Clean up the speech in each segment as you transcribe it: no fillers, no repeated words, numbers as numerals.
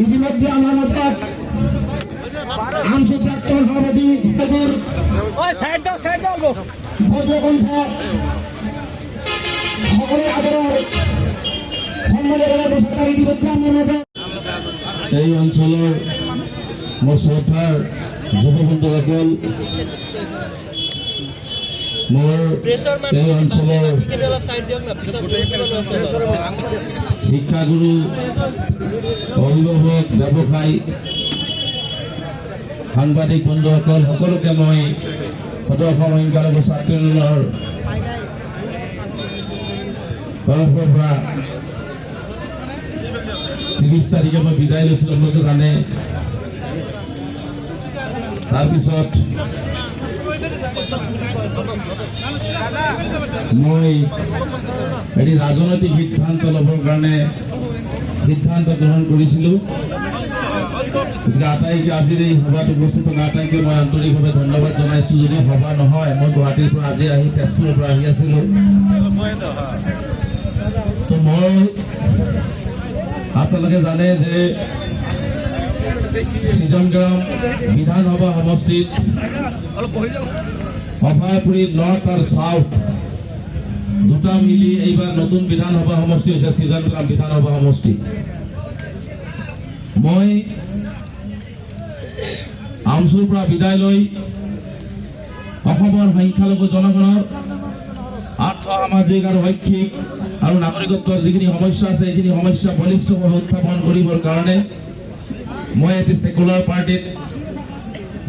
ইতিমধ্যে আমাৰ মতবাদ আমসু প্ৰাক্তন সভাপতি ভদ্ৰকণ্ঠ সকলেৰ আদৰ সম্মানেৰ সৰকাৰ ইতিমধ্যে আমাৰ মতবাদ এই অঞ্চলেৰ মোৰ শ্ৰদ্ধাৰ যুৱবন্ধুসকল, মোৰ এই অঞ্চলৰ শিক্ষাগুৰু, অভিভাৱক, ব্যৱসায়ী, সাংবাদিক বন্ধুসকল সকলোকে মই সদৌ অসম সংখ্যালঘু ছাত্ৰ আন্দোলনৰ তৰফৰ পৰা 30 তাৰিখে মই বিদায় লৈছিলোঁ আপোনালোকে জানে। তাৰপিছত মই এটি ৰাজনৈতিক সিদ্ধান্ত ল'বৰ কাৰণে সিদ্ধান্ত গ্ৰহণ কৰিছিলোঁ। গতিকে আটাইকে আজিৰ এই সভাত উপস্থিত থকা আটাইকে মই আন্তৰিকভাৱে ধন্যবাদ জনাইছোঁ। যদি সভা নহয়, মই গুৱাহাটীৰ পৰা আজি আহি তেজপুৰৰ পৰা আহি আছিলোঁ। তো মই আপোনালোকে জানে যে সৃজনগ্ৰাম বিধানসভা সমষ্টিত অভয়পুৰী নৰ্থ আৰু চাউথ দুটা মিলি এইবাৰ নতুন বিধানসভা সমষ্টি হৈছে সৃজনগ্ৰাম বিধানসভা সমষ্টি। মই আমচুৰ পৰা বিদায় লৈ অসমৰ সংখ্যালঘু জনগণৰ আৰ্থ, সামাজিক আৰু শৈক্ষিক আৰু নাগৰিকত্বৰ যিখিনি সমস্যা আছে এইখিনি সমস্যা বলিষ্ঠভাৱে উত্থাপন কৰিবৰ কাৰণে মই এটি সেকুলাৰ পাৰ্টিত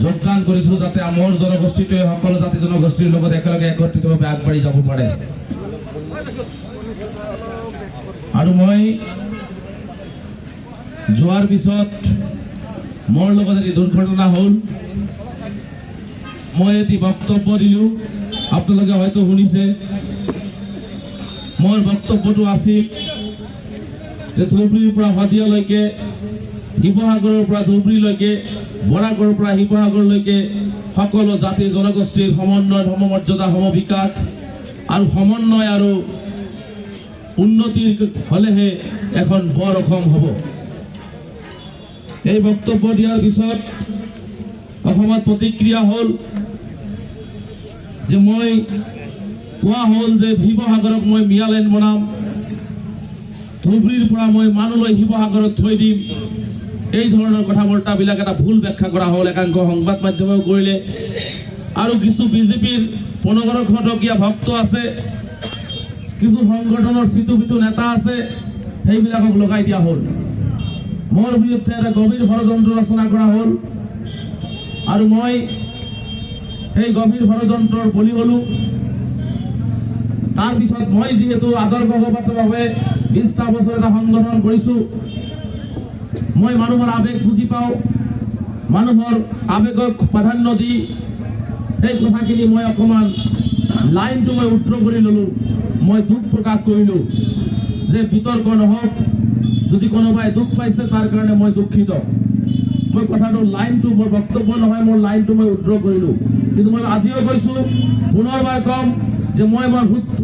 যোগদান কৰিছোঁ, যাতে আমাৰ জনগোষ্ঠীটোৱে সকলো জাতি জনগোষ্ঠীৰ লগত একেলগে একত্ৰিতভাৱে আগবাঢ়ি যাব পাৰে। আৰু মই যোৱাৰ পিছত মোৰ লগত এটি দুৰ্ঘটনা হ'ল। মই এটি বক্তব্য দিলোঁ, আপোনালোকে হয়তো শুনিছে। মোৰ বক্তব্যটো আছিল যে ধুবুৰীৰ পৰা শদিয়ালৈকে, শিৱসাগৰৰ পৰা ধুবুৰীলৈকে, বৰাকৰ পৰা শিৱসাগৰলৈকে সকলো জাতি জনগোষ্ঠীৰ সমন্বয়, সমমৰ্যাদা, সমবিকাশ আৰু সমন্বয় আৰু উন্নতিৰ হ'লেহে এখন বৰ অসম হ'ব। এই বক্তব্য দিয়াৰ পিছত অসমত প্ৰতিক্ৰিয়া হ'ল যে মই কোৱা হ'ল যে শিৱসাগৰক মই মিয়ালেণ্ড বনাম, ধুবুৰীৰ পৰা মই মানুহলৈ শিৱসাগৰত থৈ দিম, এই ধৰণৰ কথা বাৰ্তাবিলাক এটা ভুল ব্যাখ্যা কৰা হ'ল একাংশ সংবাদ মাধ্যমেও কৰিলে। আৰু কিছু বিজেপিৰ 1500 ভক্ত আছে, কিছু সংগঠনৰ চিটু নেতা আছে, সেইবিলাকক লগাই দিয়া হ'ল। মোৰ বিৰুদ্ধে এটা গভীৰ ষড়যন্ত্ৰ ৰচনা কৰা হ'ল আৰু মই সেই গভীৰ ষড়যন্ত্ৰৰ বলি হ'লোঁ। তাৰপিছত মই যিহেতু আদৰ্শগতভাৱে 20টা বছৰ এটা সংগঠন কৰিছোঁ, মই মানুহৰ আৱেগ বুজি পাওঁ, মানুহৰ আৱেগক প্ৰাধান্য দি সেই কথাখিনি মই অকণমান লাইনটো মই উদ্ৰ কৰি ল'লোঁ। মই দুখ প্ৰকাশ কৰিলোঁ যে বিতৰ্ক নহওক, যদি কোনোবাই দুখ পাইছে তাৰ কাৰণে মই দুখিত। মই কথাটো লাইনটো মোৰ বক্তব্য নহয়, মোৰ লাইনটো মই উদ্ৰ কৰিলোঁ। কিন্তু মই আজিও কৈছোঁ, পুনৰবাৰ ক'ম যে মই শুদ্ধ